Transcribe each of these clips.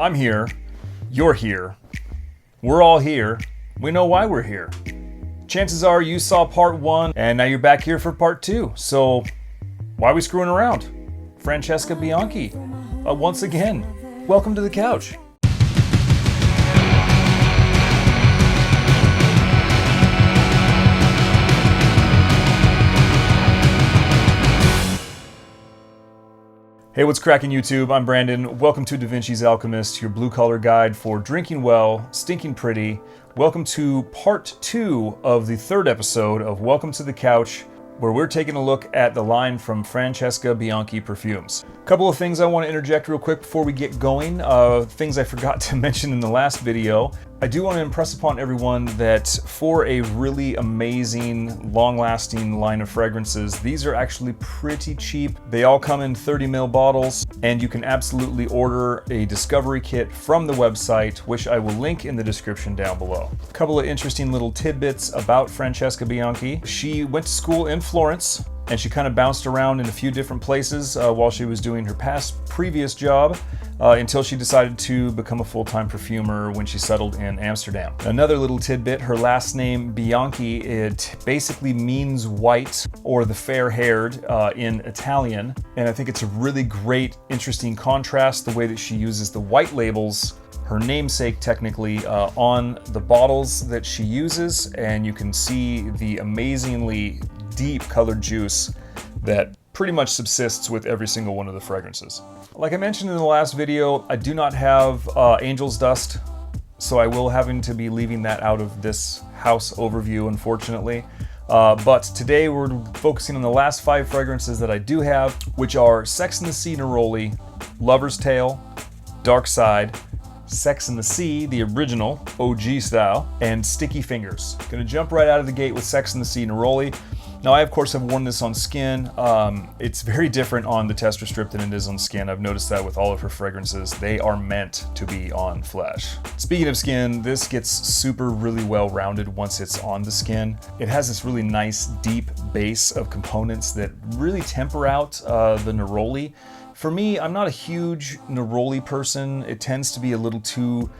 I'm here. You're here. We're all here. We know why we're here. Chances are you saw part 1 and now you're back here for part 2. So why are we screwing around? Francesca Bianchi, once again, welcome to the couch. Hey, what's cracking YouTube? I'm Brandon. Welcome to DaVinci's Alchemyst, your blue-collar guide for drinking well, stinking pretty. Welcome to part 2 of the 3rd episode of Welcome to the Couch, where we're taking a look at the line from Francesca Bianchi Perfumes. A couple of things I want to interject real quick before we get going. Things I forgot to mention in the last video. I do want to impress upon everyone that for a really amazing, long-lasting line of fragrances, these are actually pretty cheap. They all come in 30 ml bottles, and you can absolutely order a discovery kit from the website, which I will link in the description down below. A couple of interesting little tidbits about Francesca Bianchi. She went to school in Florence, and she kind of bounced around in a few different places while she was doing her previous job until she decided to become a full-time perfumer when she settled in Amsterdam. Another little tidbit, her last name Bianchi, it basically means white or the fair-haired in Italian, and I think it's a really great, interesting contrast the way that she uses the white labels, her namesake technically, on the bottles that she uses, and you can see the amazingly deep colored juice that pretty much subsists with every single one of the fragrances. Like I mentioned in the last video, I do not have Angel's Dust, so I will having to be leaving that out of this house overview, unfortunately. But today we're focusing on the last 5 fragrances that I do have, which are Sex and the Sea Neroli, Lover's Tale, Dark Side, Sex and the Sea, the original OG style, and Sticky Fingers. Gonna jump right out of the gate with Sex and the Sea Neroli. Now, I, of course, have worn this on skin. It's very different on the tester strip than it is on skin. I've noticed that with all of her fragrances. They are meant to be on flesh. Speaking of skin, this gets really well-rounded once it's on the skin. It has this really nice, deep base of components that really temper out the neroli. For me, I'm not a huge neroli person. It tends to be a little too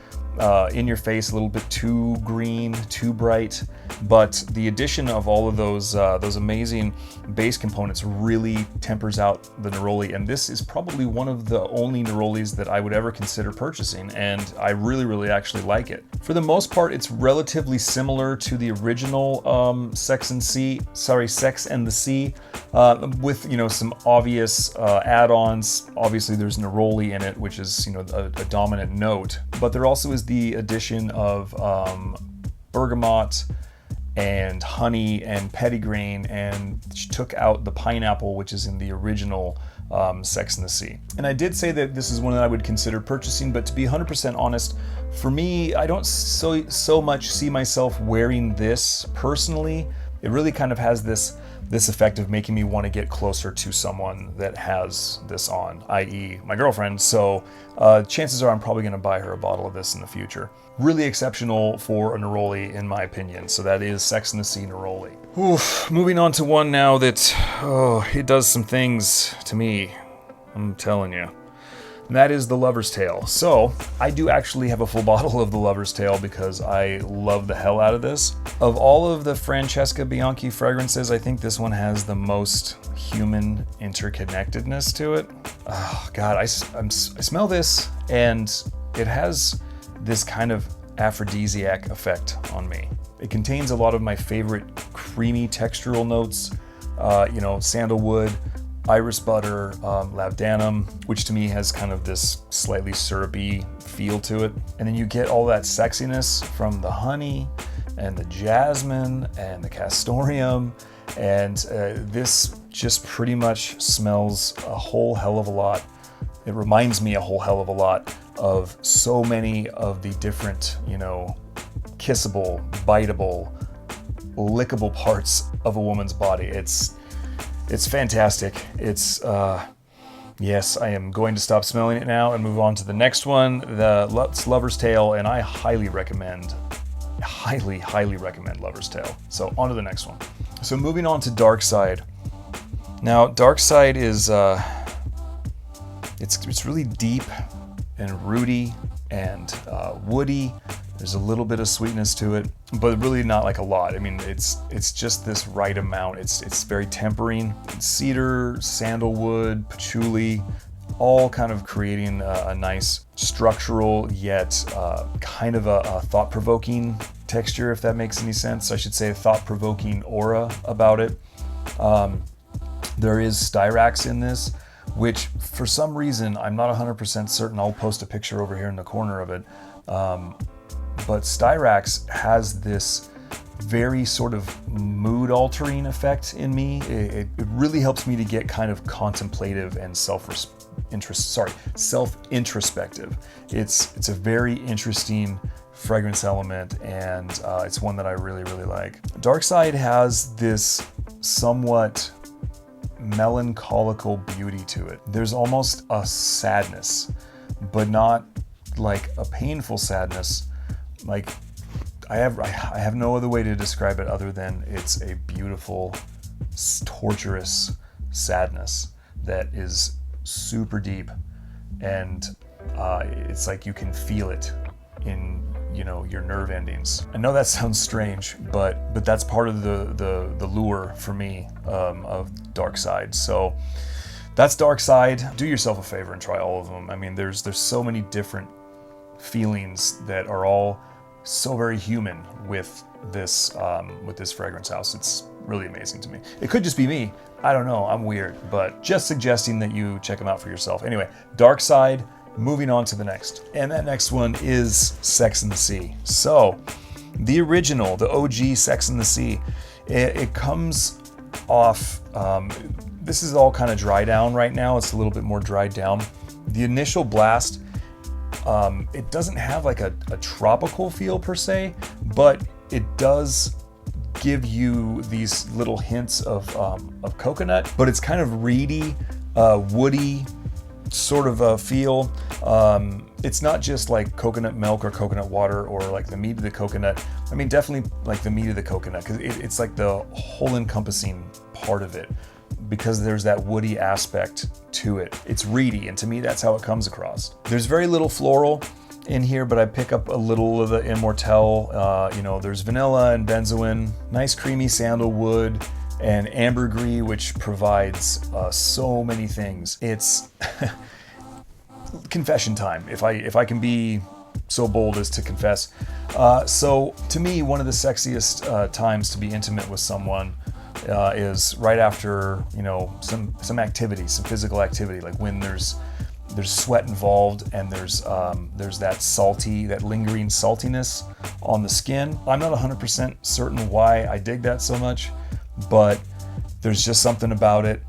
in your face, a little bit too green, too bright, but the addition of all of those amazing base components really tempers out the neroli, and this is probably one of the only nerolis that I would ever consider purchasing, and I really actually like it. For the most part, it's relatively similar to the original Sex and the Sea, with some obvious add-ons. Obviously, there's neroli in it, which is a dominant note, but there also is the addition of bergamot and honey and petitgrain, and she took out the pineapple, which is in the original Sex and the Sea. And I did say that this is one that I would consider purchasing, but to be 100% honest, for me, I don't so much see myself wearing this personally. It really kind of has this effect of making me want to get closer to someone that has this on, i.e. my girlfriend, so chances are I'm probably going to buy her a bottle of this in the future. Really exceptional for a neroli in my opinion, so that is Sex and the Sea Neroli. Oof, moving on to one now that, it does some things to me, I'm telling you. And that is the Lover's Tale. So, I do actually have a full bottle of the Lover's Tale because I love the hell out of this. Of all of the Francesca Bianchi fragrances, I think this one has the most human interconnectedness to it. Oh God, I smell this and it has this kind of aphrodisiac effect on me. It contains a lot of my favorite creamy textural notes, sandalwood, iris butter, labdanum, which to me has kind of this slightly syrupy feel to it. And then you get all that sexiness from the honey and the jasmine and the castoreum. And this just pretty much smells a whole hell of a lot. It reminds me a whole hell of a lot of so many of the different, kissable, biteable, lickable parts of a woman's body. It's fantastic. It's, yes, I am going to stop smelling it now and move on to the next one, the Lover's Tale, and I highly recommend Lover's Tale. So on to the next one. So moving on to Dark Side. Now, Dark Side is, it's really deep and rooty and woody. There's a little bit of sweetness to it, but really not like a lot. I mean, it's just this right amount. It's very tempering. Cedar, sandalwood, patchouli, all kind of creating a nice structural yet kind of a thought-provoking texture, if that makes any sense. I should say a thought-provoking aura about it. There is styrax in this, which for some reason, I'm not 100% certain. I'll post a picture over here in the corner of it. But styrax has this very sort of mood altering effect in me. It really helps me to get kind of contemplative and self-introspective. It's a very interesting fragrance element, and it's one that I really, really like. Dark Side has this somewhat melancholical beauty to it. There's almost a sadness, but not like a painful sadness. Like I have no other way to describe it other than it's a beautiful, torturous sadness that is super deep, and it's like you can feel it in, you know, your nerve endings. I know that sounds strange, but that's part of the lure for me of Dark Side. So that's Dark Side. Do yourself a favor and try all of them. I mean, there's so many different feelings that are all so very human with this fragrance house. It's really amazing to me. It could just be me. I don't know. I'm weird, but just suggesting that you check them out for yourself. Anyway, Dark Side. Moving on to the next, and that next one is Sex and the Sea. So, the original, the OG Sex and the Sea, it comes off. This is all kind of dry down right now. It's a little bit more dried down. The initial blast. It doesn't have like a tropical feel per se, but it does give you these little hints of coconut, but it's kind of reedy, woody sort of a feel. It's not just like coconut milk or coconut water or like the meat of the coconut. I mean, definitely like the meat of the coconut, because it's like the whole encompassing part of it, because there's that woody aspect to it. It's reedy, and to me, that's how it comes across. There's very little floral in here, but I pick up a little of the Immortelle. You know, there's vanilla and benzoin, nice creamy sandalwood, and ambergris, which provides so many things. It's confession time, if I can be so bold as to confess. So to me, one of the sexiest times to be intimate with someone is right after, you know, some activity, some physical activity, like when there's sweat involved and there's that lingering saltiness on the skin. I'm not 100% certain why I dig that so much, but there's just something about it.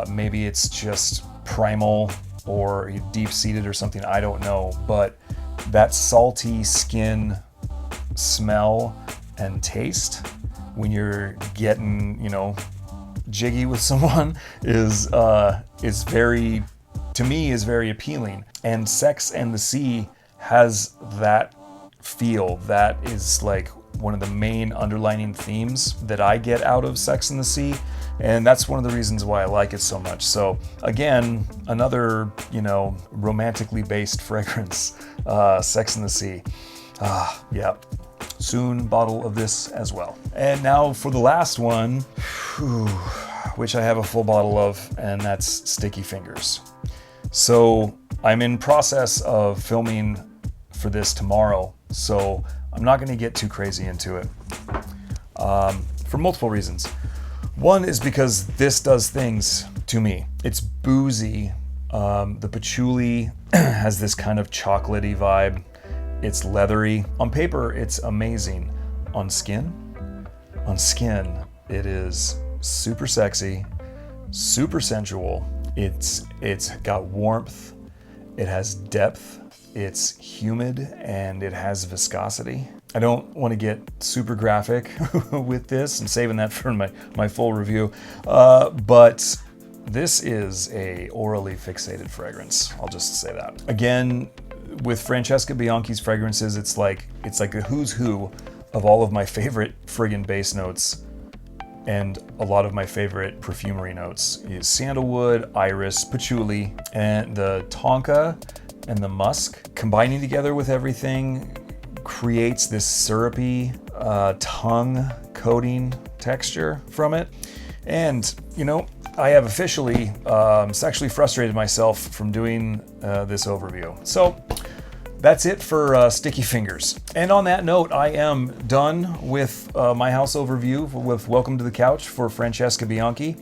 Maybe it's just primal or deep-seated or something, I don't know, but that salty skin smell and taste when you're getting, you know, jiggy with someone is very, to me, is very appealing. And Sex and the Sea has that feel. That is like one of the main underlining themes that I get out of Sex and the Sea, and that's one of the reasons why I like it so much. So again, another, you know, romantically based fragrance, Sex and the Sea. Yeah, soon bottle of this as well. And now for the last one, which I have a full bottle of, and that's Sticky Fingers. So I'm in process of filming for this tomorrow, so I'm not going to get too crazy into it for multiple reasons. One is because this does things to me. It's boozy. The patchouli has this kind of chocolatey vibe. It's leathery. On paper, it's amazing. On skin, it is super sexy, super sensual. It's got warmth. It has depth. It's humid, and it has viscosity. I don't want to get super graphic with this. I'm saving that for my full review. But this is a orally fixated fragrance. I'll just say that. Again, with Francesca Bianchi's fragrances, it's like a who's who of all of my favorite friggin' base notes, and a lot of my favorite perfumery notes is sandalwood, iris, patchouli, and the tonka and the musk combining together with everything creates this syrupy tongue coating texture from it. And you know, I have officially sexually frustrated myself from doing this overview. So that's it for Sticky Fingers. And on that note, I am done with my house overview with Welcome to the Couch for Francesca Bianchi.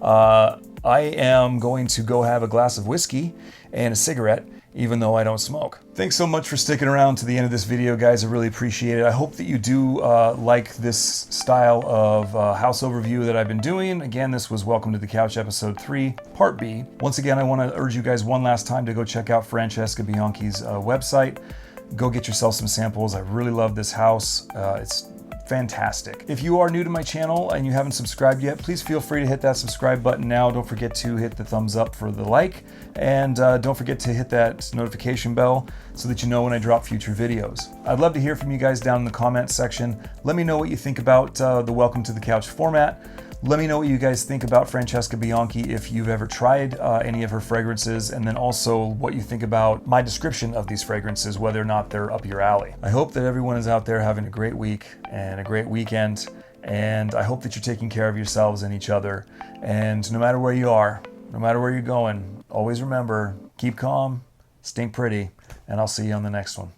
I am going to go have a glass of whiskey and a cigarette, even though I don't smoke. Thanks so much for sticking around to the end of this video, guys. I really appreciate it. I hope that you do like this style of house overview that I've been doing. Again, this was Welcome to the Couch episode 3, part B. Once again, I want to urge you guys one last time to go check out Francesca Bianchi's website. Go get yourself some samples. I really love this house. It's fantastic. If you are new to my channel and you haven't subscribed yet, please feel free to hit that subscribe button now. Don't forget to hit the thumbs up for the like, and don't forget to hit that notification bell so that you know when I drop future videos. I'd love to hear from you guys down in the comments section. Let me know what you think about the Welcome to the Couch format. Let me know what you guys think about Francesca Bianchi if you've ever tried any of her fragrances, and then also what you think about my description of these fragrances, whether or not they're up your alley. I hope that everyone is out there having a great week and a great weekend, and I hope that you're taking care of yourselves and each other. And no matter where you are, no matter where you're going, always remember, keep calm, stay pretty, and I'll see you on the next one.